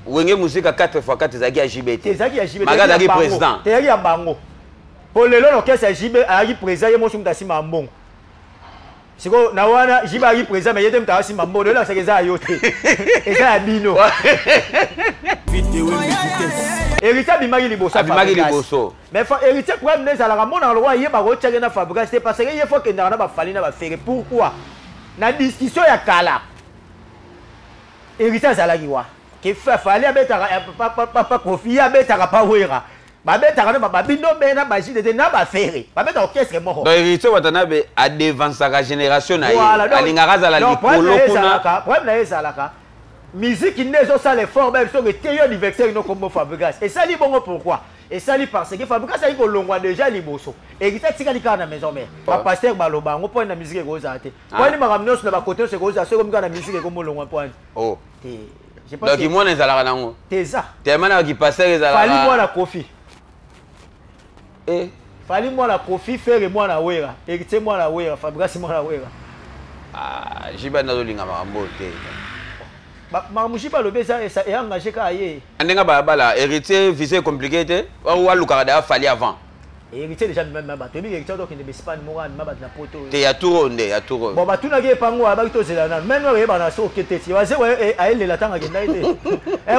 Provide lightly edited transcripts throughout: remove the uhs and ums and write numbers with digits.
Wenge musique à 4x4 ezaki ya JBT. Ezaki ya JBT. Maga ezaki président. Ezaki ya bango. Pour le long orchestre ya JB ayaki président ye mosu mutasima mbongo. Siko na wana JB ayaki président mais yete mutasima mbongo le la sekeza yote. Eza ya bino. Héritier bimaki liboso. Abimaki liboso. Mais héritier problème n'est la mona loi yeba ko tchaka na Fabregas c'est parce que il faut que ndana ba fali na ba faire pourquoi na discussion ya kala. Héritier azalaki wa. Ke fali abetaka papa Kofi abetaka pa wera. Babetaka na babindo bena baji de na ba faire. Babeta orchestre moko. Donc héritier watanabe a devant sa génération na ye. Alingaka za la likolo kuna. Problème na ezalaka. Musique n'est pas l'effort même sur le théo d'anniversaire non comme Fabregas. Et ça dit bon pourquoi? Et ça dit parce que Fabregas a dit que l'on voit déjà liboso. Et il était tika tika na maison mère. Papa pasteur baloba on point na musique et gros ate. Point ni maramno sur la côté c'est gros ate comme na musique et comme l'on point. Oh. Donc il moi n'ezalaka nango. C'est ça. Tellement na qui pasteur ezalaka. Fali moi la Kofi. Eh. Fali moi la Kofi faire moi na wera. Héritier moi la wera. Fabregas moi la wera. Ah, jiba na zolinga makambo te. Mamujiba lobe ça est engagé ka yé. Andenga bala héritier visé compliqué te. Wa lukada fali avant. Héritier déjà même bato. Bi héritier donc ne Espagne moral mabat na poto. Te ya tour onde ya tour. Bon batu na ge pango ba to zela na. Même no ba na so kete ti. Wa se wa aele la tanga genda ite.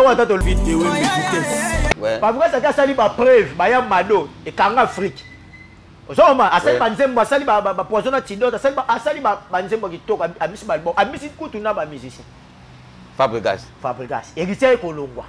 Wa ta to vidéo vitesse. Ouais. Pas ça ka sali ba preuve ba ya mado e kanga Afrique. Ozoma asali banzembo asali ba poisson tindo asali ba banzembo kitoko amisi ba bon amisi kutu na ba musicien. Fabregas. Héritier kolongwa.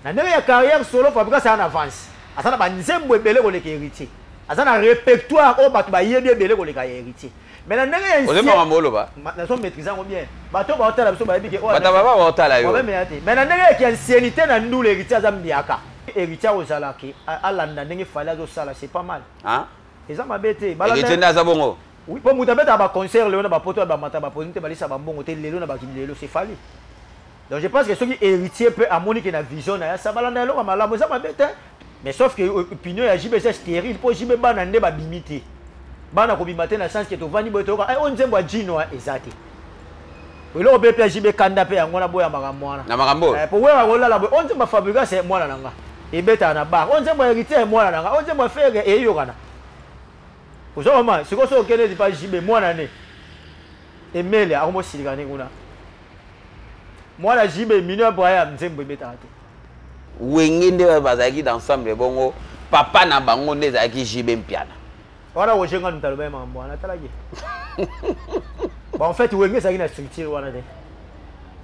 Na ndenge ya carrière solo Fabregas en avance. Asana banzembo ebele koleka héritier. Asana répertoire o batu ba yebi ebele koleka héritier. Mais na ndenge ya Ozema mamolo ba. Na so maîtrisant bien. Bato ba hotela biso ba yebi ke o. Bata baba ba hotela yo. Mais na ndenge ya ancienneté na ndule héritier azambiaka. Héritier ozalaki alanda ndenge fala zo sala c'est pas mal. Hein? Eza mabete. Héritier ndaza bongo. Oui, pour mutabeta ba concert le na ba poto ba mata ba ponite ba lisa ba mbongo te lelo na ba kilelo c'est fali. Donc je pense que ce qui héritier peut amener une vision na ça balanda lo malamu ça mabete. Mais sauf que opinion ya JB c'est stérile pour JB bana nde ba bimité. Bana ko bimate na sens que to vani boto ka on nzembo jino ezati. Welo be pe JB kanda pe yango na boya makamwana. Na makambo. Pour wewa wala la on nzembo Fabregas c'est mwana nanga. Et beta na ba. On nzembo héritier mwana nanga. On nzembo faire e yo kana. Ozoma siko so kene di pa JB mwana ne. Emele akomo silikane kuna. Moi la JB mineur boya nzembo betate. Wenge nde bazaki d'ensemble bongo papa na bango nde zaki JB mpiana. Wana wojenga ntaloba mambo ana talaki. Bon en fait wenge zaki na structure wana te.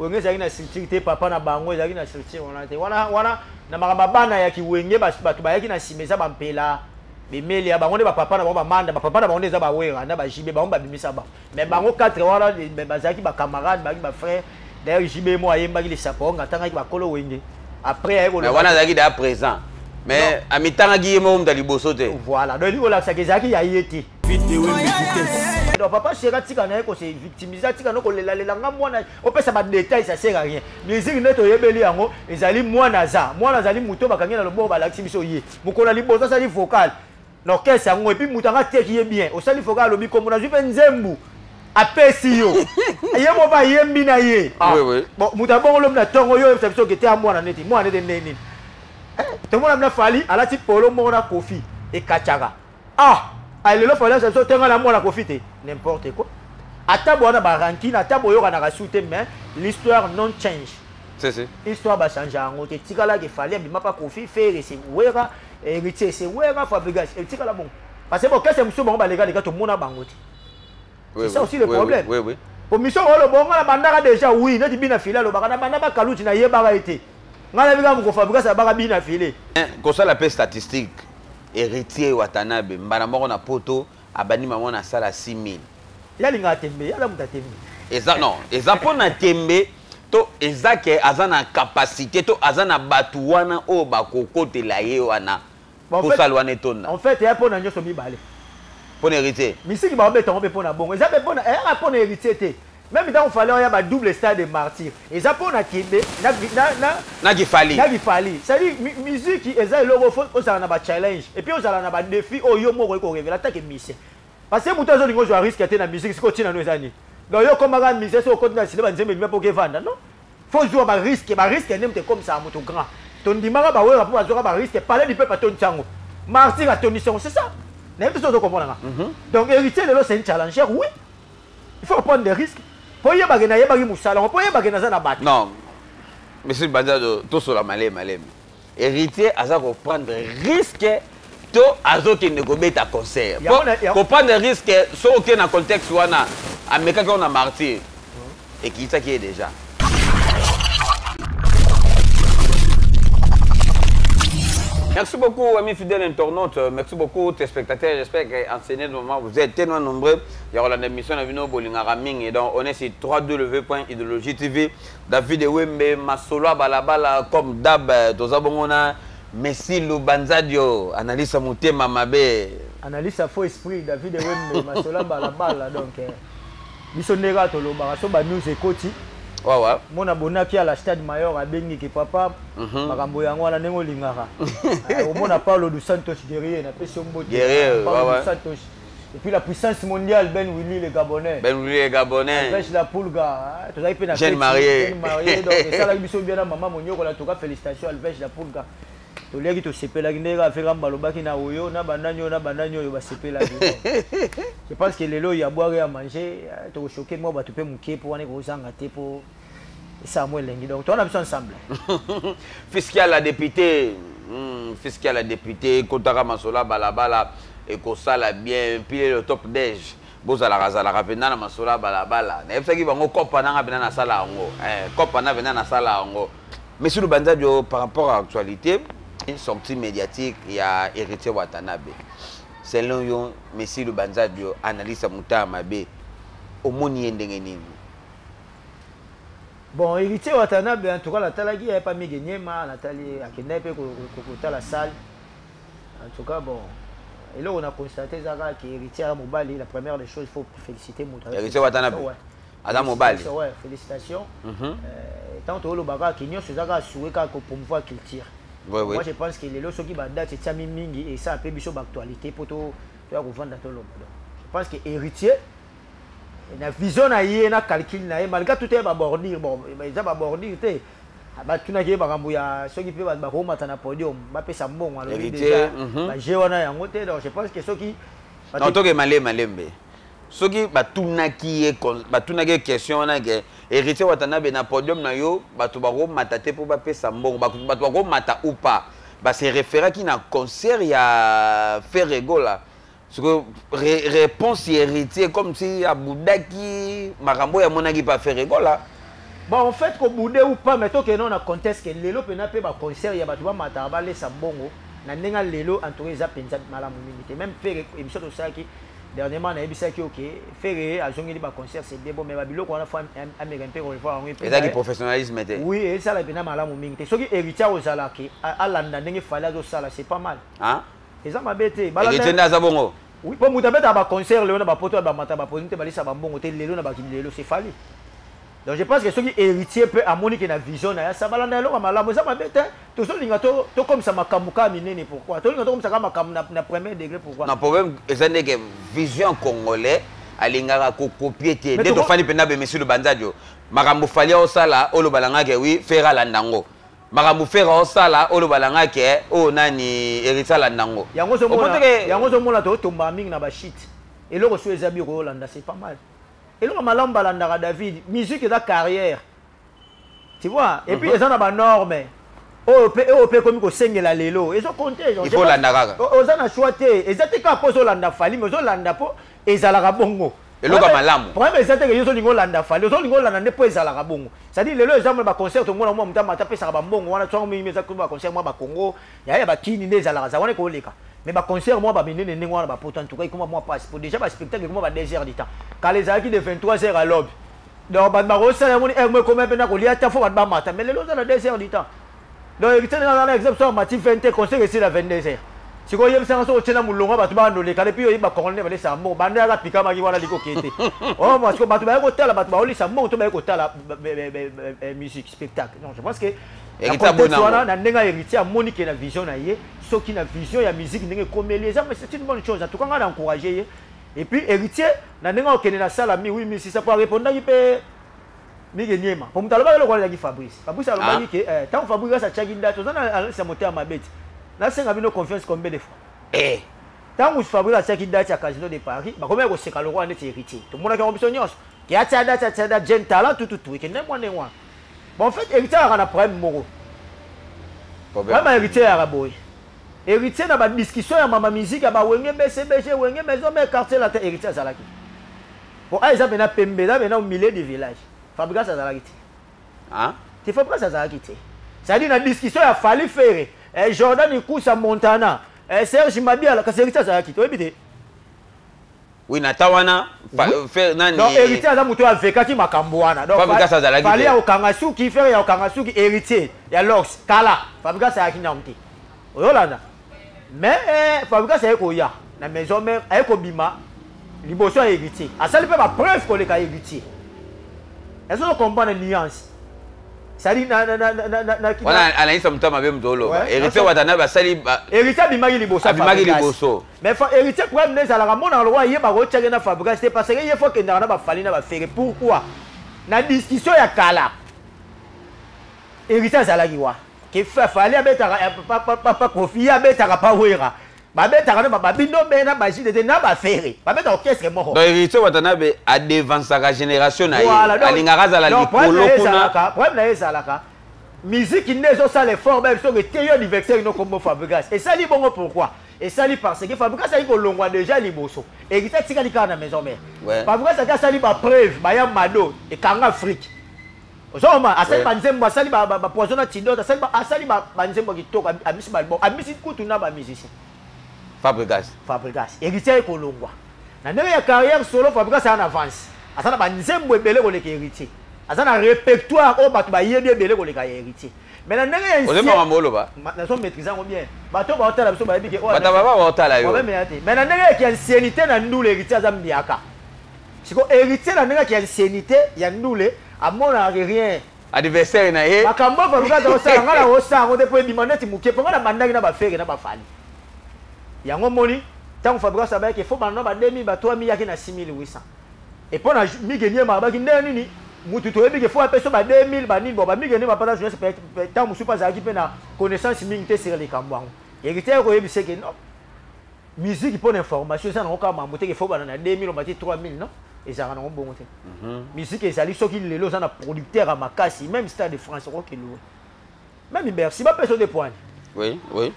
Wenge zaki na structure te papa na bango zaki na structure wana te. Wana na makamba bana ya ki wenge batu bayaki na simeza bampela. Bemeli ya bango nde ba papa na bango ba manda ba papa na bango nde za ba wera na ba JB bango ba bimisa ba. Mais bango 4 wana bazaki ba camarade ba frère. D'ailleurs, JB moi yembaki les sapons atanga ki bakolo wenge. Après mais wana zaki da présent. Mais à mitanga ki yemo mda liboso te. Voilà, donc il la sakezaki ya yeti. Vidéo vitesse. Donc papa chera tika na ko se victimiser tika no ko lela nga mwana o pesa ba détails ça sert à rien. Musique neto yebeli yango ezali mwana zali muto bakangi na lobo ba laxi biso ye. Mukona liboso ça dit vocal. L'orchestre yango et puis mutanga teki ye bien. O sali vocal lobi comme na jupe nzembu. Apesi yo yemo ba yembi na ye oui bon mutabongo lo na tongo yo ça biso kete mwana neti neni to mona na fali alati polo mona Kofi e kachaka alelo fali ça biso tenga na mwana Kofi te n'importe quoi atabo na ba rankina atabo yo kana kasute mais l'histoire non change c'est histoire ba changer ngo te tikala ke fali bima pa Kofi faire c'est wera héritier c'est wera Fabregas et tikala bon parce que bon qu'est-ce que monsieur bon ba les gars to mona bango te. C'est ça aussi le problème. Oui. Pour mission le bon la bandaka déjà oui, neti bina fila lo baka na bandaka kaluti na yeba été. Ngala bika mu Fabregas ça baka bina filé. Comme ça la paix statistique héritier Watanabe mbana moko na poto abani maman na sala 6000. Ya linga tembe, ya la muta tembe. Eza non, eza pona tembe to eza ke azana capacité to azana batu wana o bakokotela ye wana. Pour salwana etona. En fait, ya pona nyoso mibale. Pour héritier. Musique ba beton be pona bon. Eza be pona pona héritier te. Même dans fallait y a ba double stade de martyr. Eza pona kembe na gifali. Ça dit musique eza logo faut ça na ba challenge et puis on ça na ba défi o yo moko ko révéler attaque musicien. Parce que muto zo lingo zo risque te na musique siko tina no ezani. Donc yo comme ga musicien so ko na cinéma nzembe pour que vanda non. faut jouer ba risque n'aime comme ça moto grand ton dimara ba ouais pour jouer ba risque parler du peuple ton tchango martyr à ton c'est ça n'est pas de comprendre donc héritier c'est un challenger oui il faut prendre des risques pour y ba gena yeba ki musala pour y ba gena za na bat non monsieur Banzado tout sur la malem héritier aza ko prendre risque to azo ki ne ko beta concert ko prendre risque so que na contexte wana ameka ko na martyr et qui ça qui est déjà. Merci beaucoup, amis fidèles internautes. Merci beaucoup, téléspectateurs. J'espère qu'en ce moment, vous êtes tellement nombreux. Il y aura l'émission de Vino Bolingaraming. Et donc, on est sur www.idéologie.tv. David Wembe, Masolo Balabala, comme Dab, Tozabongona, Messi Lubanzadio, Analyse Moutema Mabe. Analyse à faux esprit, David Wembe, Masolo Balabala. Donc, Bisonera Toloba, Soba News et Koti. Ouais. Mon abonné qui à la stade Mayor a béni que papa, Marambo Yango la Nengo Lingara. Au monde a parlé de Santos guerrier, n'a pas son mot guerrier. Et puis la puissance mondiale, Ben Willy le Gabonais. Ben Willy le Gabonais. Avec la Poulga, tu as pu la jeune mariée. Donc ça la mission bien à maman Monio, on a tout cas félicitations avec la Poulga. Tu l'as dit tu sais pas la guinée a fait un balobaki na oyo na bananyo yo ba sepe la guinée. Je pense que les lots il y a boire et à manger, tu es choqué moi tu peux mouquer pour aller aux angate pour ça moi lengi donc on a besoin ensemble. Fiscal la députée fiscal la députée Kotara Masola balabala et ko sala bien pile le top déj. Bozala razala rapena na Masola balabala. Na yebisa ki bango kopa na ngabina na sala ngo. Kopa na bena na sala ngo. Monsieur Lubanzadio par rapport à l'actualité une sortie médiatique, il y a Héritier Watanabe. Selon yon, Messi Lubanzadio, analyse Mouta Mabe, au moni endengeni. Bon, Héritier Watanabe, en tout cas, la talagi n'a pas mis gagné, mais Nathalie a kidnappé la salle. En tout cas, bon. Et là, on a constaté que Héritier Mobali, la première des choses, il faut féliciter Mouta. Héritier Watanabe. Adam Mobali. Ouais, félicitations. Tant que le bagarre qui n'y a pas souhaité pour promouvoir la culture. Oui. Moi je pense que les lots qui badent c'est Tchami Mingi et ça a peu biso d'actualité pour tout revendre dans tout le monde. Je pense que héritier na vision na yé na calcul na yé malgré tout est abordir bon ils ont abordir té ba tuna ke ba kambuya ceux qui peut ba ko mata na podium ba pesa mbongo alors déjà ba je wana yango té donc je pense que ceux qui non to ke malembe ceux qui batunaki question na ke Héritier Watanabe na podium na yo batu bako matate pour ba pesa mbongo batu bako mata ou pas ba c'est référent qui na concert ya Ferrego là ce que réponse héritier comme si abudaki makambo ya monaki pa Ferrego là bon en fait ko boudé ou pas mais to que non na conteste que lelo pena pe ba concert ya batu ba mata ba lesa mbongo na ndenga lelo entouré za penza malamu mingi même Ferrego émission de ça qui dernièrement on a dit que OK Ferré a jongi ba concert c'est bien bon mais ba biloko on a fait américain pe revoir on et ça qui professionnalisme était oui et ça la pena malamu mingi so ki héritier ozala ki alanda ndenge fala zo sala c'est pas mal hein et ça m'a bêté héritier ndaza bongo oui pour mutabeta ba concert le na ba poto ba mata ba ponite ba lisa ba mbongo te lelo na ba lelo c'est fali donc je pense que ceux qui héritier peut harmonique na vision na ça balanda lo malamu ça m'a bêté tout ça linga to comme ça makamuka minene pourquoi to linga to comme ça makamu na premier degré pourquoi non problème c'est que vision congolais alingaka ko copier té de to fani pena be Monsieur Lubanzadio makambu fali au sala o lo balanga ke oui fera landango makambu fera au sala o lo balanga ke o nani héritier landango yango zo mona to tomba mingi na ba shit et le reçu ezabi ko landa c'est pas mal et le malam balanda David musique et la carrière tu vois et puis ils ont ba norme o pe comme ko sengela lelo ils ont compté il faut landa kaka ozana choité ezate ka pozo landa fali mais ozolanda po ezalaka bongo eloko malamu problème ezate ke yozo lingo landa fali ozo lingo landa ne po ezalaka bongo ça dit lelo exemple ba concert ngona mo mutama ta pesa ba bongo wana tso mi meza ko ba concert mo ba Congo ya ba kini ne ezalaka za wana ko leka mais ba concert mo ba minene ne ngwana ba poto en tout cas comment moi passe pour déjà ba spectacle comment ba 2 heures du temps quand les aki de 23 heures à l'aube donc ba ba rosa mo ni mo comme pena ko lia ta fo ba mata mais lelo za na 2 heures du temps donc héritier dans l'exemple sur mati 20 concert ici la 22 heures si ko yem sanso tena mulonga batu ba ndole kale puis ba kongolais ba lesa mo banda ga pika maki wana liko kete oh moi ko batu ba ko tala batu ba olisa mo to ba ko tala musique spectacle non je pense que héritier abona na ndenga héritier monique na vision na ye soki na vision ya musique ndenge komeli ça mais c'est une bonne chose en tout cas on a encourager et puis héritier na ndenga okene na sala mi oui mais si ça peut répondre il peut Miguel Niema. Pour Moutaloba, le roi de Fabrice. Fabrice a le que tant Fabrice a chaque date, on a un moteur à ma bête. Là, c'est un confiance combien de fois. Eh. Tant que Fabrice a chaque date à Casino de Paris, bah combien c'est que le roi est héritier. Tout le monde a compris son qui a date, jeune talent, tout, et qui n'est pas né. Bon, en fait, héritier a un problème moro. Problème héritier à Raboy. Héritier n'a pas de discussion à ma musique, à ma wenge, BCBG, wenge, maison, mais quartier, la héritier à Zalaki. Bon, ah, ils ont un PMB, ils ont un milieu de village. Fabrice a Zalaki. Hein? Tu fais pas ça, Zalaki. C'est-à-dire, dans la discussion, il a fallu faire. Jordan, il court à Montana. Serge Mabia, la héritier à Zalaki. Tu vois, oui, Natawana, non, héritier à Zamuto avec Kati Makambouana. Donc, il fallait au Kangasuki, faire au Kangasuki héritier. Il y a l'Ox, Kala, Fabrice a Kinamti. Yolanda. Mais Fabrice a Koya, la maison mère, a Bima, l'immotion est héritier. À ça, il peut pas preuve qu'on est héritier. Est-ce que vous comprenez la nuance? C'est-à-dire, voilà, à l'instant, je vais me dire, héritier Watanabe, sali. Héritier Bimagi Liboso. Bimagi Liboso. Mais héritier, pour amener ça, la ramon dans le roi, il y a pas de Fabrice, c'est parce qu'il faut que nous n'ayons pas faire. Pourquoi? Dans la discussion, il y a Kala. Héritier Zalagiwa. Qui fait fallait pas confier à Betara Pawera. Ma Betara, ma Bindo Bena, ma Gide de Naba Ferré. Ma Betara orchestre mort. Donc, héritier Watanabe a devant sa génération. Voilà, donc, problème c'est là. Musique qui n'est pas l'effort, même sur le terrain d'anniversaire, non comme Fabrice. Et ça, dit bon pourquoi? Et ça, dit parce que Fabrice a dit qu'on l'a déjà liboso. Et il était tiré dans la maison mère. Fabrice a dit ça, dit ma preuve, Bayam Mado et Kanga Afrique. Ozoma asali banzembo asali ba poisson tindo asali banzembo kitoko amisi balbo amisi kutu na ba musicien Fabrice héritier kolongwa na ndenge ya carrière solo Fabrice en avance asana banzembo ebele koleka héritier asana répertoire o bato ba yebi ebele koleka héritier mais na ndenge ya ozema mamolo ba na so maîtriser bien bato ba hotela biso ba yebi ke o bata baba ba hotela yo mais na ndenge ya ancienneté na ndule héritier azambiaka siko héritier na ndenge ya ancienneté ya ndule à mon rien adversaire na ye makambo Fabrice do sala ngala o sa ngo depo bimaneti muke ponga na bandaki na ba fere na ba fali yango moni tant Fabrice ba ke fo bana ba 2000 ba 3000 yaki na 6800 et pour na migenie ma ba ki nini mutu to ebi ke fo apeso ba 2000 ba nini bo ba migenie ma pas jeunesse tant musu pas zaki pe na connaissance mingi sur les kambwango héritier ko ebi seke non musique pour information ça na ko ma mutu ke fo bana na 2000 on ba 3000 non. Et ça a un bon côté. Musique et ça, ceux qui les lots, un producteur à Makassi, même Stade de France, qui loue. Même Bercy, pas personne de points. Oui, oui.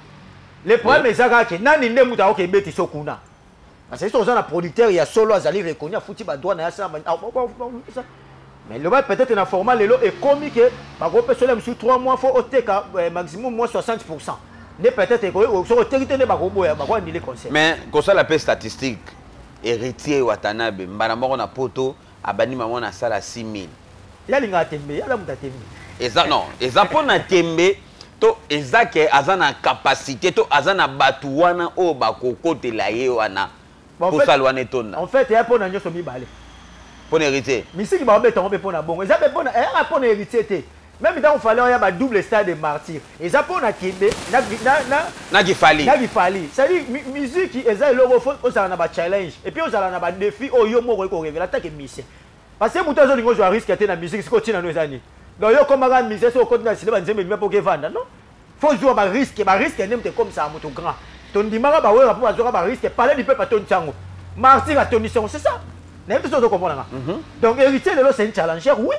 Les points, mais ça, qui n'a ni n'est pas qui bête Sokuna. Parce que c'est un producteur, il y a solo à Zali reconnu, à foutu, à douane, à ça. Mais le peut-être un format, les lots est comique, par contre, personne sur 3 mois, il faut ôter maximum moins 60%. Ne peut-être que sur le territoire, il y a mais, comme ça, la paix statistique. Héritier Watanabe mbanamoko na poto abani maman na sala 6000 ya linga tembe ya la muta tembe eza non eza pona tembe to eza ke azana capacité to azana batu wana o bakokotela la ye wana ko salwana etonda en fait ya pona nyoso mibale pona héritier misiki ba beto on be pona bongo eza be pona ya pona héritier te même dans il fallait y a double stade de martyr et ça pour na kende na gifali c'est dire musique eza logo faut ça na ba challenge et puis ça na ba défi o yo moko ko révéler attaque mission parce que muto zo lingo zo risque te na musique c'est ko tina no ezani donc yo comme ga mission so ko na sile ba nzembe pour que vendre non faut jouer ba risque nem te comme ça muto grand ton dimara ba wera pour jouer ba risque parler du peuple ton tsango martyr à ton mission c'est ça n'est pas ça comprendre donc héritier de c'est un challenger oui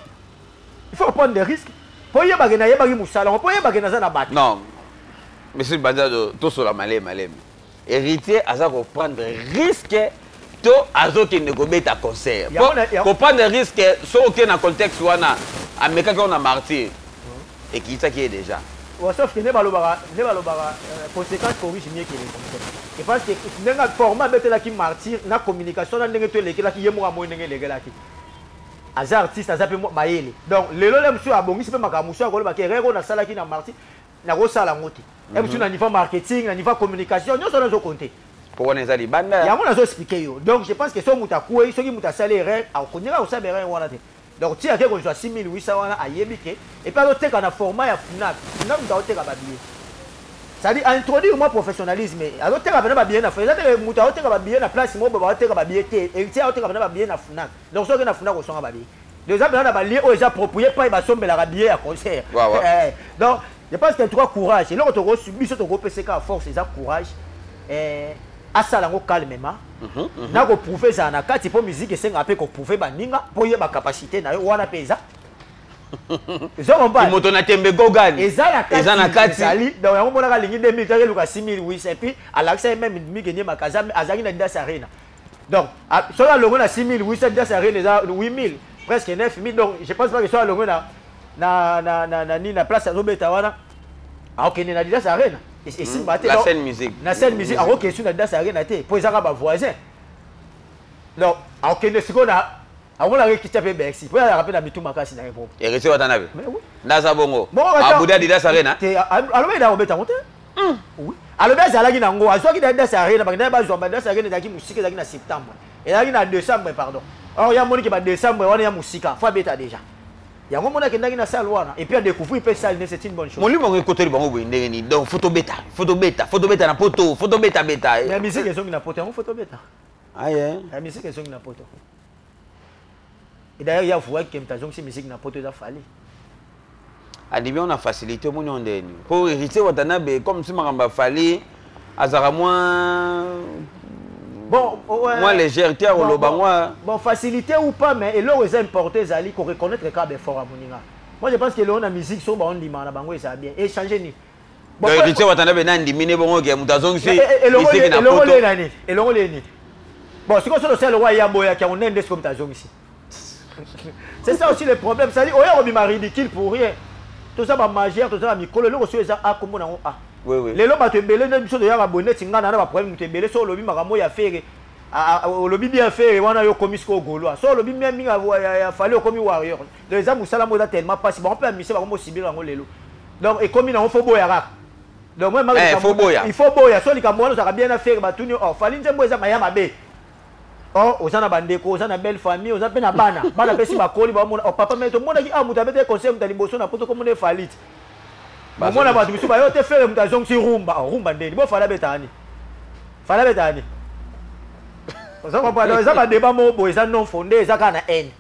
il faut prendre des risques. Pour y avoir des moussala, on peut y avoir des battre. Non, monsieur Banzado, tout sur la malem. Héritier, à ça prendre risque, to azo qui ne commet à concert. Pour prendre des risques, sauf qu'il y a un contexte où on a un mec qui a martyr et qui est déjà. Sauf que ne va le conséquence pour lui, c'est mieux qu'il est. Et parce que dans le format de la qui martyr, la communication, dans le qui est moins les artistes azape maele donc lelo le monsieur abongisi pe makamusu akoloba ke rero na sala ki na marti na ko sala ngoti et monsieur na niveau marketing na niveau communication nyoso na zo compter pour on ezali banda ya mona zo expliquer yo donc je pense que so muta kuwe so ki muta sala rere a konira o sabe rere wana te donc ti ake ko soit 6800 wana ayebike et pas te kana format ya Fnac muta o te ka babie ça dit introduire moi professionnalisme alors te ka bana babie na feza te muta o te ka babie na place mo ba o te ka babie te et ti o te ka bana babie na Fnac donc so ke na Fnac ko songa babie Déjà, on a balié, on est approprié, pas il va sommer la billet à concert. Donc, je pense qu'il y a trois courage. Et là, on a subi ce PCK à force, c'est courage. À ça, on calmement. On a prouvé ça, on a quatre types de musique et c'est un peu qu'on prouve pour y avoir capacité, on a payé ça. Ils ont pas. Ils ont tembe gogan. Ils ont la carte. Donc, on a gagné 2000, on a 6000, oui. Et puis, à l'accès même, il gagné ma casa, à Zagina Das Arena. Donc, sur la logo, on a 6000, oui, c'est Das Arena, 8000, presque 9000. Donc, je pense pas que sur la logo, na place à Robetawana. Ah, ok, na Das Arena. La scène musique. La scène musique, ah, ok, sur la Das Arena, pour les Arabes voisins. Donc, ah, ok, c'est qu'on a. On a récupéré le Bercy. Pour la rappeler la mitou makasi na époque. Et réussi Watanabe. Mais oui. Naza bongo. Abuda Didas Arena. Alors il a obéta monter. Oui. Alors ben ça là qui nango. Azo qui Didas Arena, parce que bazo Didas Arena zaki musique zaki na septembre. Et là qui na décembre pardon. Alors il y a moni qui ba décembre on a musique. Faut bêta déjà. Il y a mon qui na salle wana et puis à découvrir peut salle c'est une bonne chose. Mon lui mon côté bango boindé ni. Donc photo bêta na poto, photo bêta. Mais la musique est na poto, on photo bêta. Ah yeah. La musique est na poto. Et d'ailleurs, il y a voix qui aime si musique n'a pas tout à fallu. À début, on a facilité mon nom de pour hériter Watanabe comme si Maramba fallait azara moins bon moins légèreté au loba moi. Bon facilité ou pas mais et là où est importé Zali qu'on reconnaître le cas de fort à Moninga. Moi je pense que là on a musique sur on dit na bango ça bien et changer ni. Bon hériter Watanabe na ndimine bongo ke mutazong si et le ni. Bon c'est comme ça le roi Yaboya qui on est comme tazong ici. C'est ça aussi le problème. Ça dit, oh, on m'a ridicule pour rien. Tout ça, ma magère, tout ça, ma micro, le logo sur les A, comme on a. Oui. Les lois, tu belé, les choses de y'a abonné, tu n'as pas problème, tu belé, sur le lobby, ma y a fait. Au lobby bien fait, on a eu commis ce gaulois. Sur le lobby, même, il a fallu au commis warrior. Les âmes, ça l'a tellement pas si bon, on peut amuser, on va aussi bien en l'élo. Donc, et comme il a faut boire. Donc, moi, il faut boire. Sur les Camerounais, ça a bien à faire, tout oh, fallait dire, moi, ça m'a yamabé. Oh, aux gens bandeko, aux gens belle famille, aux gens bana bana pesi bakoli ba mona papa mais tout le monde dit ah mutabete conseil mutali boso na poto comme on est falit. Ba mona ba tumisu ba yo te faire mutazong si rumba ndeni bo fala betani. Ça comprend pas ça ba débat mo bo ça non fondé ça kana haine.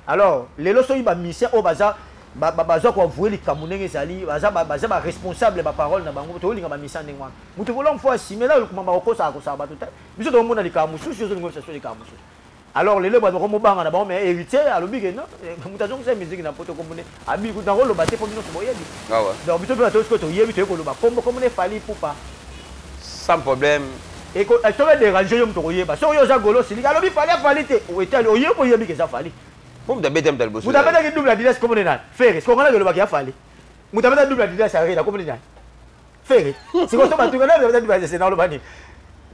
Alors les loso ba mission o baza baza ko vouer les kamunenge sali baza ba responsable ba parole na bango to linga ba mission ndengwa. Mutu volon fois si mais là le komamba ko ça ba tout. Biso to mona likamu susu zo ngo ça so likamu. Alors les lois comme banga na ba mais héritier alobi que non mutazong c'est musique na poto comme on abi ku dans le baté pour nous so boyebi. Ah ouais. Donc biso to to to yebi to ko lo ba comme on fali pour pas. Sans problème. Et quand elle serait dérangée yo mto yeba. So yo za golo sili alobi fali te o etal o yebi yebi que ça fali. Pour me dans le boss. Vous avez double Adidas comme on est faire ce qu'on a le bac a fallu. Vous avez double Adidas à rien comme on est faire. C'est comme ça tu connais vous avez c'est dans le bani.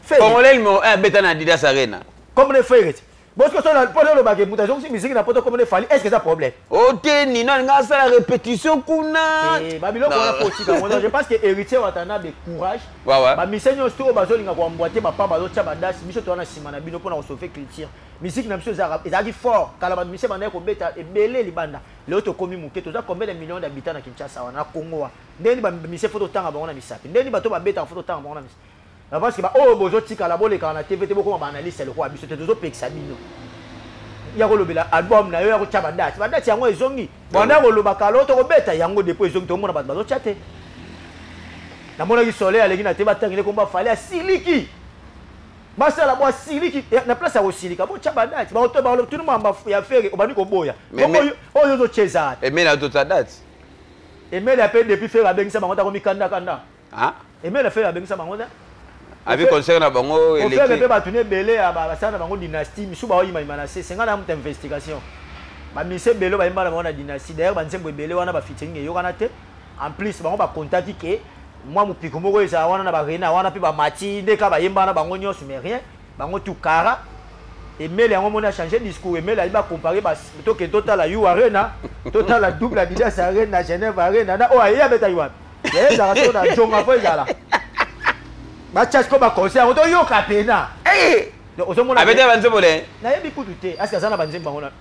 Faire. Comme on est bêta na Adidas Arena. Comme on est faire. Bon ce que ça pour le bac mutation si musique n'a pas comme on est fallu. Est-ce que ça problème? OK ni non nga ça la répétition kuna. Eh Babylone on a fauti comme je pense que héritier Watanabe courage. Ouais. Ba misenyo sto bazolinga ko emboîter ba pa bazotia badas biso to na sima na bino pona ko sauver culture. Musique na biso za ezaki fort kala ba mise bana ko beta ebele libanda. Leo to komi muke to za combien de millions d'habitants na Kinshasa wana Congo wa. Ndeni ba mise photo tanga bango na misapi. Ndeni bato ba beta photo tanga bango na misapi. Parce que oh bozo tika la bole kana TV te boko ba analyse le ko biso te tozo peksa bino. Ya ko lobela album na yo ya ko tia badas. Badas yango ezongi. Bana ko lobaka lo to ko beta yango depuis ezongi to mona bazo chate. Na mona ki soleil aleki na te batangile ko ba fale asiliki. Basa la boa siliki na place ya osilika bo tia badas. Ba to ba lo tout le monde ya faire obani ko boya. Oyo zo cheza. Et mais la toute sa date. Et mais la peine depuis faire abengisa bango ta ko mikanda kanda. Ah? Et mais la faire abengisa bango da. Avec concert na bango et l'équipe. On fait ba tourner belé à ba ça na bango dynastie misu ba oyima imana c'est 50 ans d'investigation. Ba mise belé ba imba na bango dynastie d'ailleurs ba nsembo belé wana ba featuring yo kana te. En plus bango ba contacter que moi mon pico moko eza wana na ba rena wana pe ba mati ndeka ba yemba na bango nyonso mais rien. Bango tout kara. Et mais les on a changé discours et mais là il va comparer ba to que total la You Arena, total la double Adidas Arena, Genève Arena. Na oh ya beta yuan. Les arrêtons na jonga fo ezala. Ba chas ko ba concert on to yo kapena. Eh. Avec des banzembo le. Na yebi kutu te. Est-ce que ça na banzembo bango na?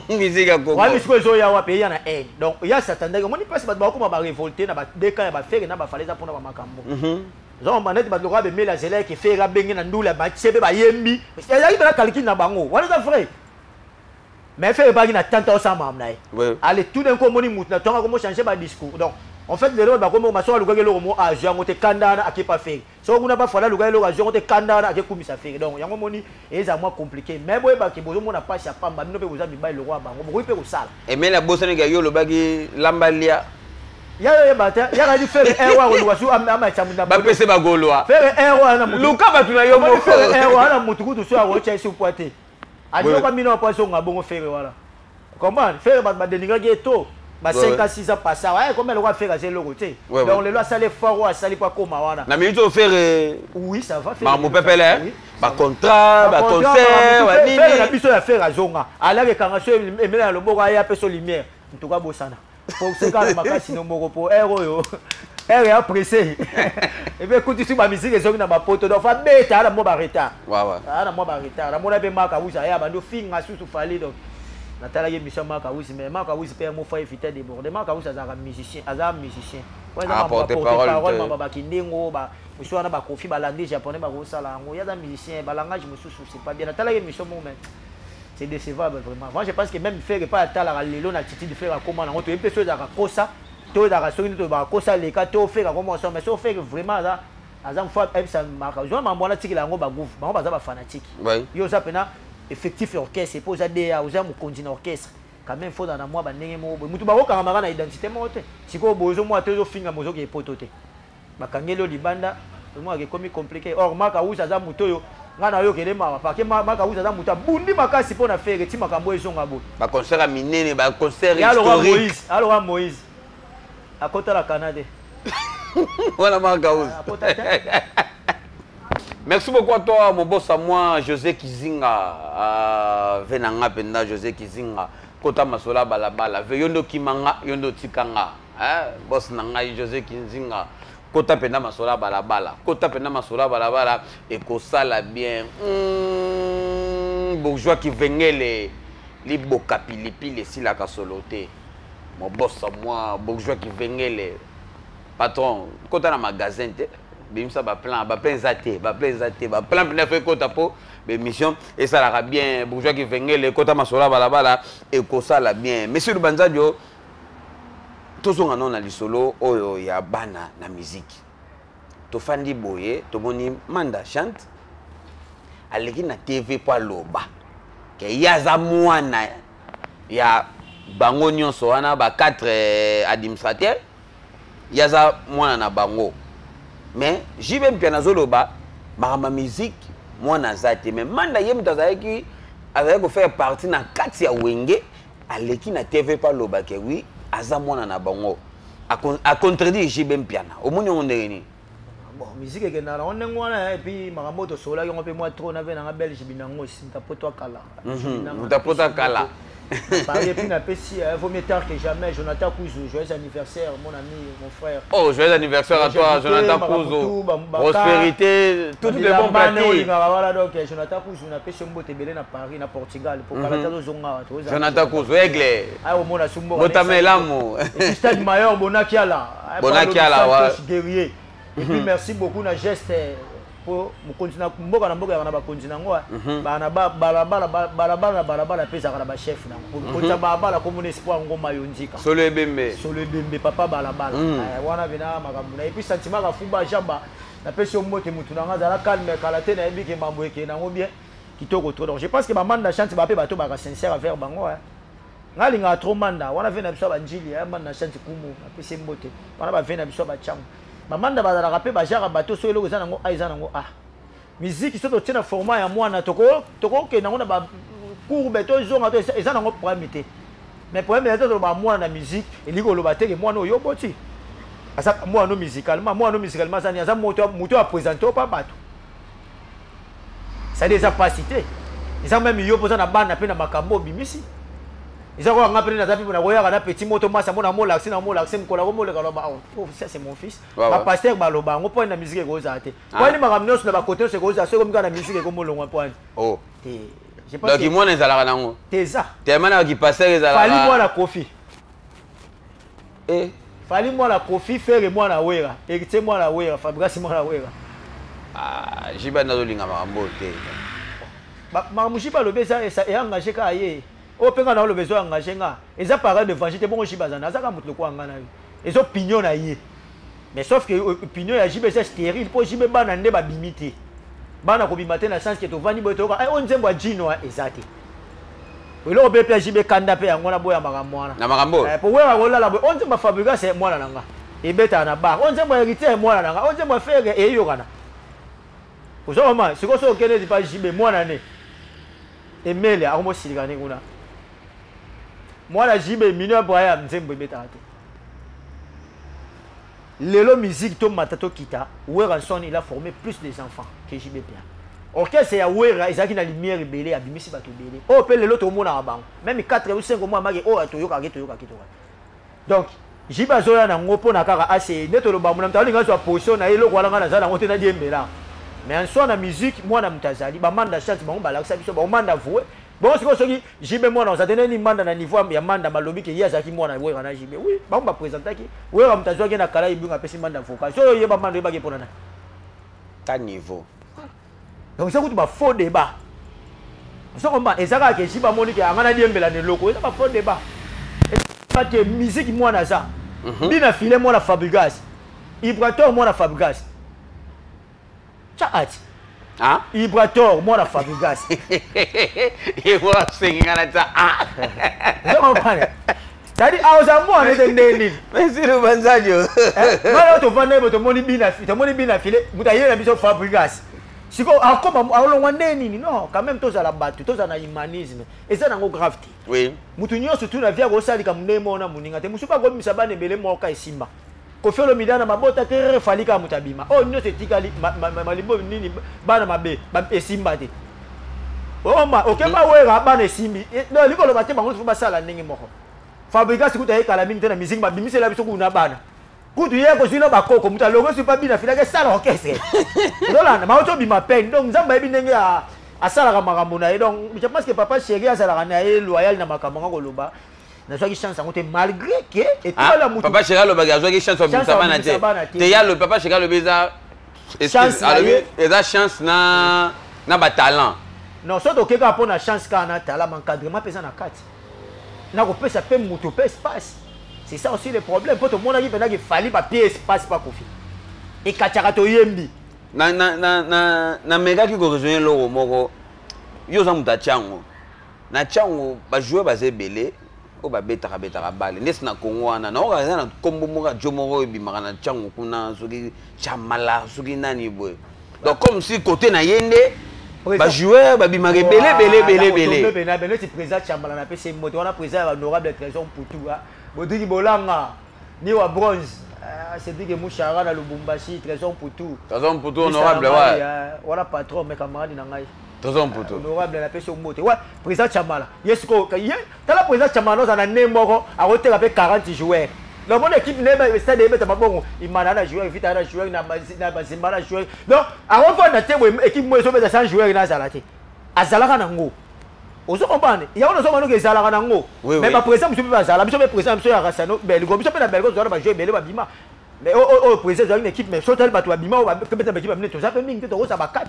Musique à Congo. Wa misiko zo ya wa pe ya na haine. Donc il y a s'attendait que moni passe ba ko ba révolter na ba deka ba faire na ba fallait ça pour na ba makambo. Zo manete ba loka be mela zela ki faire bengi na ndula ba tsebe ba yembi. Ya yi ba kalki na bango. What is that frère? mais faire pas na tante au sama amnaï allez tout d'un coup moni moutna tonga comment changer ba discours donc en fait les gens ba comme ma so luka lo mo a jo ngote kandana ake pas faire so kuna ba fala luka lo a jo ngote kandana ake kumisa faire donc yango moni eza moi compliqué mais boye ba ke bozo mona pas ya pamba bino pe boza bibai lo roi bango boye pe ko sala et mais la bosse nga yo lo bagi lambalia ya bata ya ga di faire erreur lo wasu ama chamuna ba pese ba golwa faire erreur na mutu luka ba tuna yo mo faire erreur na mutu kutu so a wo chaisi poité adio kwa mino pas so ngabongo faire voilà comment faire ba dénigrer ghetto ba 5 à 6 ans passé ouais comment le roi faire c'est le côté donc le loi ça les fort ça les pas comme wana na minute au faire oui ça va faire mon pepele ba contrat ba concert wa nini faire la biso ya faire azonga ala ke kanga so emela lo boko ya peso lumière en tout cas bosana pour ce cas makasi no moko po ero yo ero ya pressé et bien écoute tu ba musique ezongi na ba poto donc fa beta ala mo ba retard wa ala mo ba retard la mo na be maka usa ya bando finga susu fali donc Nathalie est mission Marc Awusi, mais Marc Awusi peut me faire éviter des bords. Marc Awusi est un musicien, musicien. Porte-parole, ma kindingo, ba, monsieur na ba kofi balandi japonais ba kosala ngo. Il y a des musiciens, ba langage mususu c'est pas bien. Nathalie est mission moment. C'est décevant vraiment. Moi je pense que même faire pas ta la lelo na titi de faire comment on te peut faire da kosa, to da soki to ba kosa le ka to faire comment ça mais ça fait vraiment ça. Azam fois ça Marc Awusi, ma mwana tiki la ngo ba gouv, ba ba fanatique. Yo ça pena effectif orchestre et pose ADA aux hommes continue orchestre quand même faut dans la moi ba ndenge mo mutu ba ko kanga na identité mo te siko bozo mo atezo finga mozo ke potote ba kangelo libanda mo ke komi compliqué or maka uza za muto yo ngana yo kele ma pa ke maka uza za muta bundi makasi pona faire ti makambo ezonga bo ba concert a minene ba concert historique alors Moïse à côté la Canada voilà maka uza merci beaucoup à toi, mon boss à moi, José Kizinga. Venanga penda José Kizinga. Kota masola balabala. Yondo kimanga, yondo tikanga. Boss nanga José Kizinga. Kota penda masola balabala. Kota penda masola balabala. Et kosala bien. Bourgeois qui venait les boka pilipi les sila kasolote. Mon boss à moi, bourgeois qui venait les patron. Kota na magasin te. Bimsa ba plan zaté ba plan na fait kota po be mission et ça la bien bourgeois qui venait les kota masola balabala et ko ça la bien monsieur Lubanzadio tozonga non na lisolo oyo ya bana na musique to fandi boye to moni manda chante aleki na TV po loba ke yaza mwana ya bango nyonso wana ba 4 administrateurs yaza mwana na bango. Mais j'y vais bien à Zoloba, ma musique, moi nazate, mais manda yem tazaki, avec faire partie na Katia Wenge, à l'équipe na TV par loba que oui, aza moi na bango, à contredire j'y vais bien. Au moins on est ni. Bon, musique est là, on est moi et puis ma moto sola, on peut moi trop n'avait dans Belge binango, c'est ta poto kala. Ta poto kala. Et puis na PC, il vaut mieux tard que jamais. Jonathan Kouzou, joyeux anniversaire, mon ami, mon frère. Oh, joyeux anniversaire à toi, Jonathan Kouzou. Prospérité, toutes les bonnes pratiques. Voilà donc Jonathan Kouzou, na PC mbote belé na Paris, na Portugal, pour Calatazo Zonga. Jonathan Kouzou, aigle. Ah, au monde à Sumbo. Botamelamo. Et stade Mayor, Bonakiala. Bonakiala, ouais. Guerrier. Et puis merci beaucoup na geste. Pour continuer mboka na mboka na ba continuer ngo bana balabala pesa kana ba chef na pour ta balabala comme un espoir ngoma yonjika solo ebembe papa balabala wana vina makamuna et puis sentiment ka fuba jamba na pesa moto mutu na ngaza la calme kala te na ebike mambo eke na ngo bien kitoko trop donc je pense que ma manda chante ba pe bato ba sincère avec bango ngalinga trop manda wana vina biso ba njili ya manda chante kumu na pesa mbote wana ba vina biso ba cham mamanda bazala rapé bajara bato so eloko za nango aiza nango musique so to tena format ya mwana toko ke nango na ba courbe to zonga to eza nango problème te mais problème ya to ba mwana na musique eliko lo bateke mwana oyo boti asa mwana musicalement ça ni asa moto a présenter pas bato ça des capacités ils ont même yo poza na bana pe na makambo bimisi ils ont encore appelé na zapi na roya kana petit moto masa mona mo l'accès mkola ko mo le kala ba oh ça c'est mon fils ba pasteur ba loba ngo point na musique ko za te kwani makamno na ba côté se ko za so comme na musique ko mo longwa point oh je pense donc moi nezala nango teza tellement na ki pasteur ezala fali moi la kofi Fali moi la Kofi faire moi la wera. Hérité moi la wera. Fabrice moi la wera. Ah, j'ai pas dans le linga mambo te. Mamushi pas le beza et ça est engagé quand aye. o penga na le besoin engager nga eza parole de évangile bon jiba za na za ka mutu ko nga na ezo opinion na ye mais sauf que opinion ya jibe c'est stérile pour jibe bana nde ba bimité bana ko bimate na sens que to vani boto ka on nzembo jino ezate elo be pe jibe kanda pe yango na boya makamwana na makambo pour wera rola la on nzembo fabrica c'est mwana nanga ebeta na ba on nzembo héritier mwana nanga on nzembo faire e yokana ozoma siko so kene di pa jibe mwana ne emele akomo silikane kuna mwana jibe mineur boya nzembo ebeta te Lelo musique to matato kita Wera son il a formé plus des enfants que JB Pia. Orchestre ya Wera ezaki na lumière belé abimisi bato belé. Oh pe lelo to mona bango. Même 4 ou 5 mois maki oh toyoka ke. Donc JB azoya na ngopo na kaka assez neto lo bamuna mtali ngazo a position na eloko wala ngana zala ngote na diembela. Mais en soi na musique mwana mutazali ba manda chance bango balakisa biso ba manda voué. Bon c'est quoi soki JB mwana on s'attené ni manda na niveau ya manda malobi ke yazaki mwana Wera na JB. Oui, ba mba présenter ki Wera mutazwa ke na kala ibunga pesi manda vocal. So yo ba manda ba ke pona na. Ta niveau. Donc ça coûte ba faux débat. So comment ezaka ke JB moni ke angana diembela ne loko, ça ba faux débat. Et pas que musique mwana za. Bina filé mwana Fabregas. Ibrator mwana Fabregas. Chat. Ah? Ibrator, moi la Fabregas. Et moi, c'est un gars ah. Je comprends. C'est-à-dire, à aux amours, on est des nés. Merci le banzadio. Moi, tu vas ne te moni bien affilé, vous avez la mission Fabregas. Si vous avez comme à l'on non, quand même, tous à la batte, tous à l'humanisme. Et ça, c'est grave. Oui. Moutounio, surtout la vie à Rossali, comme Nemo, Mouninga, tu ne sais pas comme Sabane, Belé, Moka et Simba. Kofi Olomide na mabota te falika mutabima oh nyo te tikali malibo nini bana mabe esimba te oh ma okeba wera bana esimbi no likolo bate bango fuba sala ndenge moko Fabregas kuta ekala mini te na musique ba bimise la biso kuna bana kutu ye ko sino bakoko muta logo super bina filaka sala orchestre dolana ma oto bima pen donc nzamba ebi ndenge a sala ka makambo na ye donc je pense que papa chéri azala na ye loyal na makambo ngako loba na soki chance ngote malgré que et tout la mutu papa chéri lo baga soki chance o bisa bana te te ya le papa chéri lo beza chance eza chance na ba talent non so to keka pona chance ka na talent encadrement pesa na kati na ko pesa pe mutu pe espace c'est ça aussi le problème pour tout le monde qui pendant qu'il fallait papier espace pas Kofi et kachaka to yembi na mega ki ko rejoindre lo moko yo za muta chango na chango ba jouer ba zebele o ba betaka bale nesi na Congo wana na oka na kombo moka jomoro ebimaka na chango kuna soki chamala soki nani boy donc comme si côté na yende ba joueur ba bimaka belé na beno ti président chamala na pese moto wana président honorable trésor Mputu bodiki bolanga ni wa bronze c'est dit que Mouchara na Lubumbashi trésor Mputu honorable ouais voilà patron mes camarades na ngai Trésor Mputu honorable la pese moto ouais président chamala yesko ye tala président chamala za na nemoko a rotela pe 40 joueurs le monde équipe ne stade ebeta mabongo imana na joueur vita na joueur na bazimba na joueur donc a refa na tebo équipe mo so beta 100 joueurs na zalate azalaka nango ozo comprendre ya ona so mano ke zalaka nango mais ba président monsieur ba zala biso be président monsieur ya Rasano belgo biso pe na belgo zo ba joueur belé ba bima mais o président d'une équipe mais so tel ba to bima o ba beta ba équipe ba to ça peut mingi to ça ba 4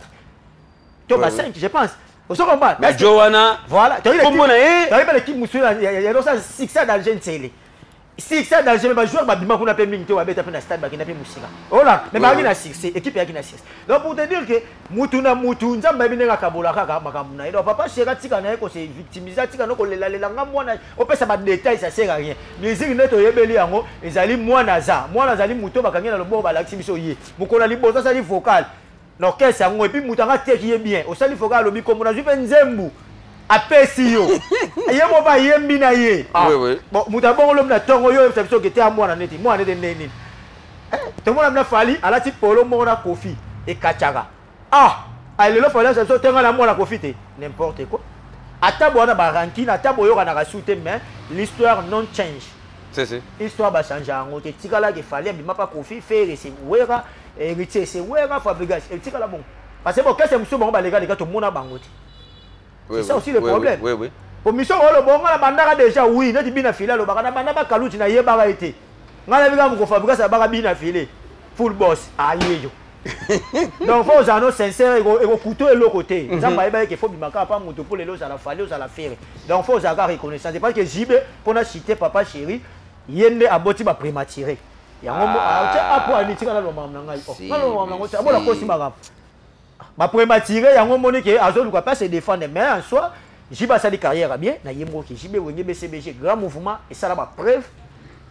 to ba 5 je pense ozo comprendre mais Joana voilà tu as l'équipe monsieur ya no ça 6 dans jeune télé 6 dans jeune ba joueur ba bima kuna pe mingi to ba beta pe na stade ba kina pe musika voilà mais ba kina 6 équipe ya kina 6 donc pour te dire que mutu na mutu nzamba binenga kabola kaka makambu na ilo papa cheka tika na ko se victimiser tika no ko lela nga mwana opesa ba détails ça sert à rien musique neto yebeli yango ezali mwana zali muto bakangi na lobo ba laxi biso ye mukola liboza sali vocal no kesa yango et puis mutanga teki ye bien o sali vocal lobi ko mona jupe nzembu apesi yo ye mo ba yembi na ye oui bon mutabongo lo na tongo yo ça biso kete mwana neti neni to mona na fali alati polo mona Kofi et kachaka allez le fallait ça tenga na mwana Kofi te n'importe quoi atabo na ba ranking atabo yo kana kasute mais l'histoire non change c'est histoire ba changer ngo te tikala ke fallait bima pa Kofi faire c'est Wera héritier c'est Wera Fabregas et tikala bon parce que bon qu'est-ce que monsieur bon ba les gars to mona bango te c'est ça aussi le problème oui pour mission le bon la bandaka déjà oui neti bina fila lo baka na banda ba kaluti na ye ba été ngala bika mo Fabregas ba bina filé full boss ayeyo Donc faut aux sincère et au couteau et l'autre côté. Ça va être qu'il faut bimaka pas moto pour les lots à la fallait aux à la faire. Donc faut aux agarrer reconnaissance. C'est parce que JB pour na citer papa chéri, yende aboti ba prématuré. Ya ngombo apo anitika na lo mama ngai. Na lo mama ngai abo la kosi maga. Ba prématuré ya ngombo ni ke azo luka pas se défendre mais en soi JB a sa carrière bien na yembo ki JB wenge BCBG grand mouvement et ça la ba preuve.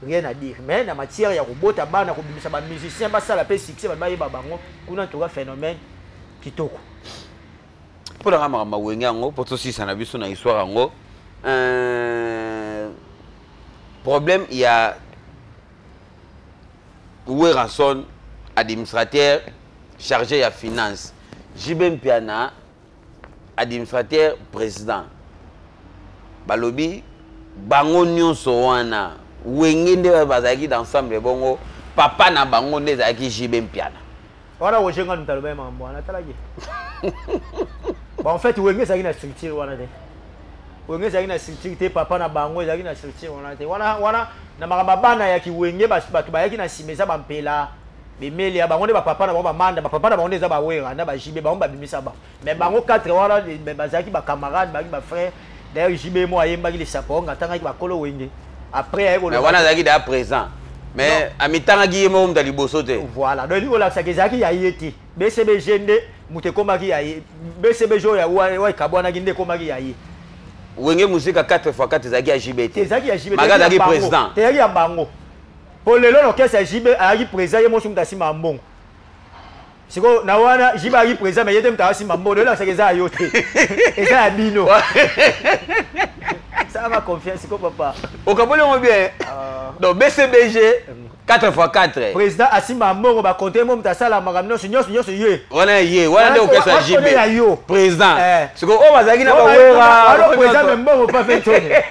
Rien à dire. Mais dans la matière, il y a robot à bana, il musicien, ça la paix succès, il y a bango, on a un phénomène qui toque. Pour la rama wengango, pour tout si ça n'a vu son histoire ango. Problème, il y a Ouéranson, administrateur chargé à finance. Jibem Piana, administrateur président. Balobi, bango nyonso wana. Wengende bazaki d'ensemble bongo papa na bango nezaki JB Piana. Voilà au jenga ntaloba mambo ana talaki. Bon en fait wenge zaki na structure wana te. Wenge zaki na structure te papa na bango zaki na structure wana te. Wana na makabana ya ki wenge batu bayaki na simeza bampela. Bemeli ya bango ne ba papa na bango ba manda ba papa na bango neza ba wera na ba JB bango ba bimisa ba. Mais bango 4 wana bazaki ba camarade ba frère. D'ailleurs JB mo ayemba ki le sapon atanga ki ba kolo wenge. Après, mais on a à présent. Mais à mi-temps, il y a un liboso. Voilà. Donc, il y a un yeti. BCBG, Mouté Komaki, BCBG, il y a un Kabwana Ginde Komaki. Wenge musique à 4x4, Zaki à JBT. Zaki à JBT. Magazaki président. Zaki à Bango. Pour le long, l'orchestre à JB, à président, il y a un monsieur qui a bon. C'est que Nawana, JB a président, mais il y a un monsieur qui a bon. Là, c'est que ça a yoté. Et ça a bino. Ça va confiance, c'est quoi papa? Au Cameroun, on bien. Donc BCBG 4x4. Président Assima Mongo va compter mon tassala magamno signos yé. On a yé, on a donc ça JB. Président. C'est que on va zaki na ba alors président même bon pas fait tourner.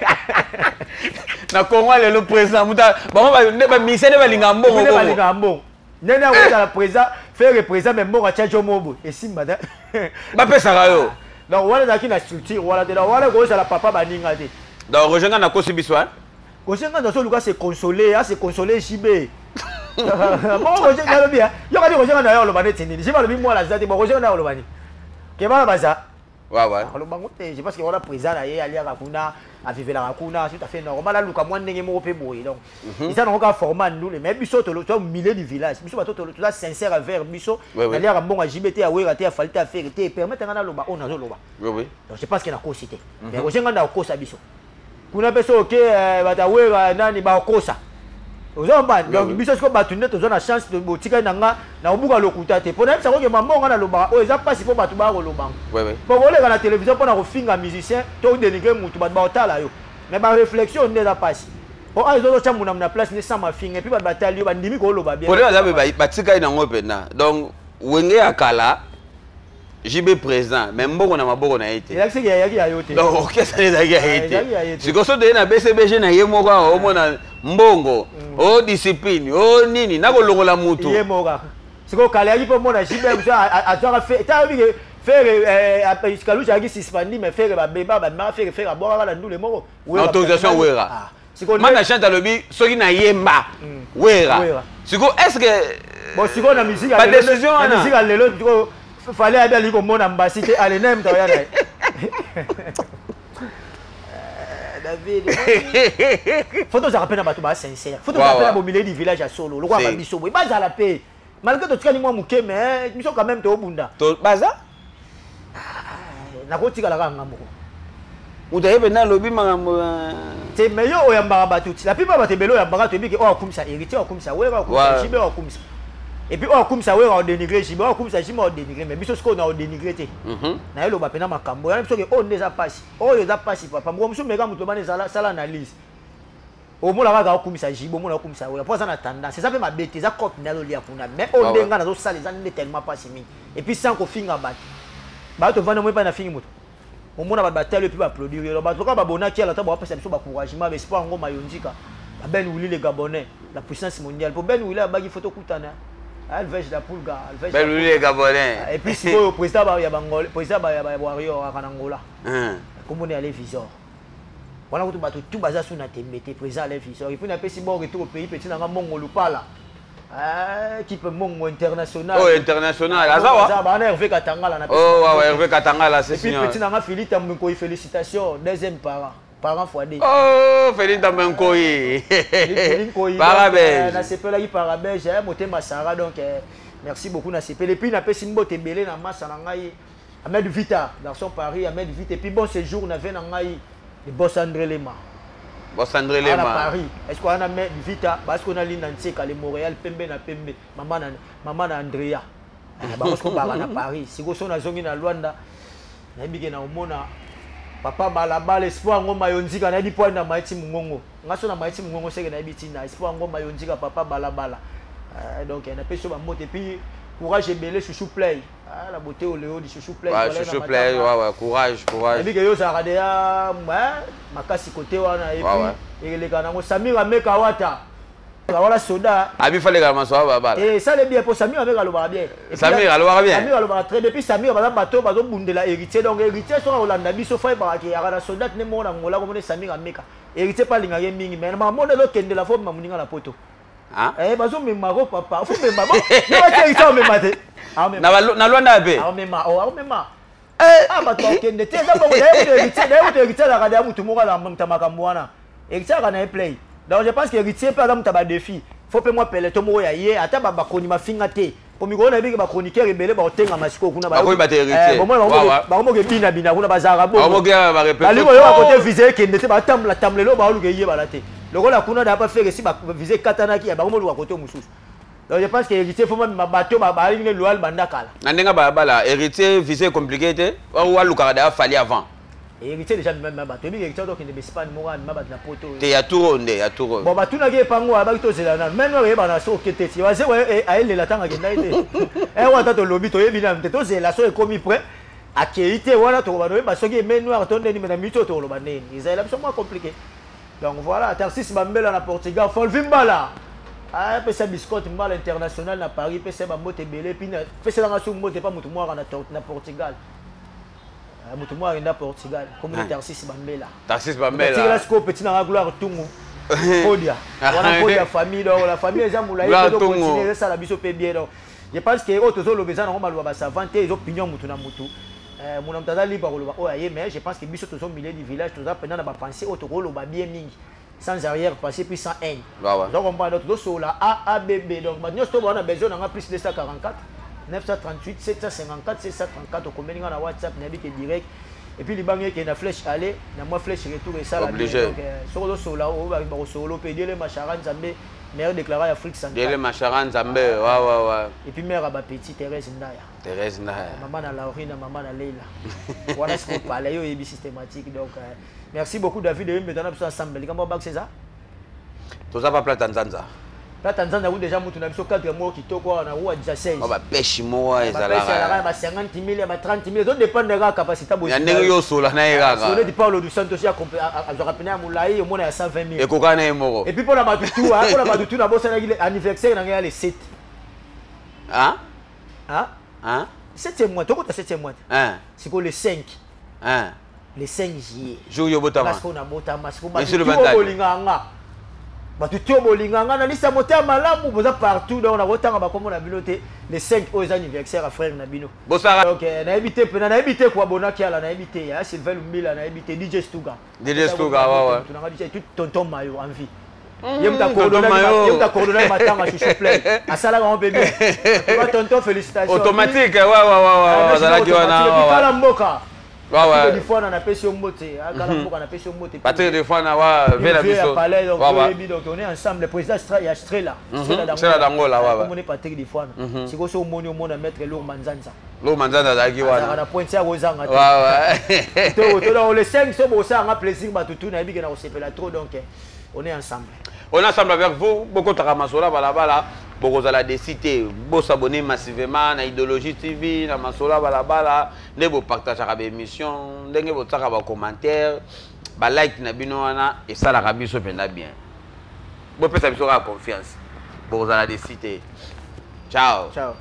Na Congo le président muta bon ba ministère de balingambo ngo. Balingambo. Nena on la président faire le président même bon a tchajo mobo et si madame. Ba pesa yo. Donc voilà zaki na structure voilà de là voilà go ça la papa baninga te. Donc rejoindre na kosi biswa. Rejoindre dans ce Lucas c'est consoler JB. Bon rejoindre bien. Yo ka di rejoindre na yo lo bane tindi. Je va le moi la zati bon rejoindre na lo bane. Ke ba baza. Ouais. Le bango te je pense que voilà président là y ali akuna a vivre la akuna tout à fait normal là Lucas moi ndenge mo pe boy donc. Ils ça n'ont pas format nous les mais biso to au milieu du village. Biso to là sincère envers biso. Ali a bon à JB te a wera te a falta faire te permettre na lo ba on a lo ba. Oui. Donc je pense qu'il a cosité. Mais rejoindre na kosa biso. Kuna peso ok batawera nani ba kosa ozomba donc biso siko batunde tozo na chance de botika nanga na obuka lokuta te pona bisa ko ke mamonga na loba o eza pasi po batu ba ko lobango po ko leka na télévision pona ko finga musicien to dénigrer mutu ba otala yo mais ba réflexion ndeza pasi o azo cha muna na place ni sama finga puis ba batali yo ba ndimi ko loba bien pona za batika ina ngope na donc wenge akala JB président mais mbongo na maboko na été il y a yote donc OK ça les a été siko so de na BCBG na yemo kwa o mona mbongo o discipline o nini na ko longola mutu yemo ka siko kale yaki po mona JB a fait ta bi faire après Kaloucha yaki suspendi mais faire ba beba ba ma faire boire la ndule moko autorisation wera siko mana chante lobi soki na yemba wera siko est-ce que bon siko na musique pas décision na musique à lelo siko fallait aller comme mon ambassade à l'ENEM David faut que ça rappelle à tout sincère faut que ça rappelle au milieu du village à solo le roi va biso boy baza la paix malgré tout ce moi muké mais biso quand même to bunda to baza na ko tika la ka ngambo utayebe na lobi mangambo te meyo oyamba batu la plupart ba te belo yamba to bi ke o akumisa héritier akumisa wera akumisa jibe akumisa. Et puis on comme ça on dénigrer Jibe on comme ça Jibe on dénigrer mais biso ce qu'on a dénigré na yelo ba pena makambo ya biso ke on déjà passe oh yo za passe papa mo musu meka muto bane sala analyse au mo la ga comme ça Jibe mo la comme ça ouais pour ça na tendance c'est ça fait ma bête ça cop na lo lia kuna mais on denga na zo sala za ne tellement pas simi et puis sans ko finga ba to vana mo pa na fingi muto au mo na ba batale et puis ba applaudir yo ba to ka ba bonaki ala ta ba pesa biso ba encouragement mais espoir ngoma yonjika Ben Willy les Gabonais la puissance mondiale pour Ben Willy a bagi photo kutana. Alvej la Pulga, Alvej. Ben lui les Gabonais. Et puis si le président ya Bangol, président ya Warrior à Angola. Comme on est allé visor. Voilà tout bateau tout basé sur na tembete président allé visor. Et puis on a fait si bon retour au pays petit na Mongolo pas là. équipe mongo international. Oh, international. Azawa. Bah, Hervé Katangala. Oh, ouais, Hervé Katangala, c'est ça. Et puis, petit Nanga Philippe Tamboukoy, félicitations. Deuxième parent. Parent fois deux. Oh, Philippe Tamboukoy. Philippe Koy. Parabège. Na CP là, il parabège. J'ai monté ma Sarah, donc merci beaucoup na CP. Et puis, na pesi mbote belé na massa na ngai. Ahmed Vita, garçon Paris, Ahmed Vita. Et puis, bon séjour, on avait na ngai le boss André Lema. Boss André Lema. À Paris. Est-ce qu'on a Ahmed Vita? Parce qu'on a l'Inantique, le Montréal, Pembe na Pembe. Maman na Andrea. Parce qu'on va à Paris. Si vous êtes dans Zongi na Luanda, na bige na omona. Papa balabala espoir ngoma yonzika na dipo na maiti mungongo. Ngaso na maiti mungongo seke na bitina espoir ngoma yonzika papa balabala. Donc na peso ba mote puis courage ebele chouchou play. La beauté au léo du chouchou play. Ouais, chouchou play, ouais, courage. Bige yo za radea makasi côté wana et puis et les gars na Samir Ameka wata. Voilà soda. Abi fallait que maso babala. Et ça le bien pour Samir Ameka lo ba bien. Samir alo bien. Samir alo ba très depuis Samir ba bato ba bundela héritier donc héritier so Holanda biso fa ba ki ara soldat ne mona ngola ko Samir Ameka. Héritier pas linga ye mingi mais ma mona lo kende la forme ma muninga la poto. Hein? Bazo me maro papa. Faut me maman. Ne ba te ito me mate. Na Luanda be. Ba to kende te za ba héritier la kada mutu mo la mtamaka mwana. Héritier kana play. Donc je pense que héritier par exemple taba défi. Faut pas moi peler to mo ya ye ata ba koni mafinga te. Pour mi gona bi ba chroniqueur ebele ba otenga masiko kuna ba. Ba ko ba héritier. Ba mo ke bina kuna ba zara bo. Ba mo ke ba répéter. Ba lingo yo ba côté visé kende te ba tamlelo ba lu ke ye ba la te. Lokola kuna da pas faire si ba visé katana ki ba mo lu côté mususu. Donc je pense que héritier faut même bateau ba lingo loal bandakala. Nandenga ba bala héritier visé compliqué te. Wa lu ka da fali avant. Héritier déjà même bateau bi héritier donc ne Espagne mo ma ba na poto. Te ya tour nde ya tour. Bon ba tuna ke pango ba to zela na même no ba na so kete ti. Wa se ouais a elle la tanga ke ndaite. Wa ta to lobi to yebi na to zela so e komi prêt. A keite wana to ba no ba so ke men noir to ndeni na mito to lo ba neni. Ils sont moins compliqué. Donc voilà, Tarsis Bambela na Portugal, Folvimbala. Ah, pesa biscotte mbala international na Paris, pesa ba mote belé puis pesa la ngaso mote pas mutu moi na Portugal. Mutu moi na Portugal, comme Tarsis Bambela. Tarsis Bambela. Tu là sco petit na gloire tungu. Podia. Voilà podia famille donc la famille les amoula ils doivent continuer ça la biso pe bien donc. Je pense que autres zo lobeza na ngoma ba savanter les opinions mutu na mutu. Mon homme t'a libre pour le oh mais je pense que biso tous au milieu du village tous pendant na ba penser autre rôle ba bien mingi sans arrière passer puis sans haine. Donc on parle d'autres sur la AABB donc maintenant on a besoin d'un plus de 144 938 754 734 au combien na WhatsApp na bité direct et puis les banques qui na flèche aller na moi flèche retour et ça là donc sur là on va solo payer les macharan Zambé maire déclaré Afrique centrale. Les macharan Zambé ouais. Et puis maire ba petit Thérèse Ndaya. Thérèse Ndaya. Maman na Laurine, maman na Leila. Voilà ce qu'on parle yo est systématique donc merci beaucoup David et maintenant nous ensemble. Comment bac c'est ça? Tout ça pas plat Tanzania. Plat Tanzania où déjà mutu na biso 4 mois qui toko na roi 16. On va pêcher moi et ça là. Ba 50 000 ba 30 000 donc dépend de la capacité bo. Ya ndenge yo sola na ira. Sur le Paulo du Santos ya a rappelé à Moulaï au moins à 120 000. Et kokana e moko. Et puis pour la Matutu pour la Matutu na bossa na anniversaire na le 7. Hein? 7e mois, tu as 7e mois. C'est quoi le 5? Le 5 juillet. Jour yo botama. Parce qu'on a botama, c'est pour tu na lista moteur malamu boza partout donc on a botanga ba comme on a biloté le 5 aux anniversaire à frère Nabino. Donc na habité quoi bonaki ala na habité ya Sylvain Lumbila na habité DJ Stuga. DJ Stuga ouais. Tu n'as dit tout tonton mayo en vie. Yemta coordonné matanga chouchou plein. Asala on bébé. Tonton félicitations. Automatique ouais. Azala ki wana. Mboka. Ouais. Des fois on a pêché au moté, on a pêché au moté. Patrick des fois on a vu la biso. Donc on est ensemble le président il y a Strela. C'est la d'Angola ouais. On est Patrick des fois. C'est quoi ce moni au monde à mettre Lour Manzanza. Lour Manzanza daki wana. On a pointé à Rosanga. Ouais. Donc le 5 c'est bon ça on a plaisir ba tout na bi na osepela trop donc on est ensemble. On est ensemble avec vous beaucoup de Ramasola balabala. Beaucoup de la décité, vous s'abonner massivement à Idéologie TV, à Masola Balabala, vous partagez la émission, vous avez des commentaires, vous like et ça la rabie se bien. Vous pouvez avoir confiance. Beaucoup de la décité. Ciao. Ciao.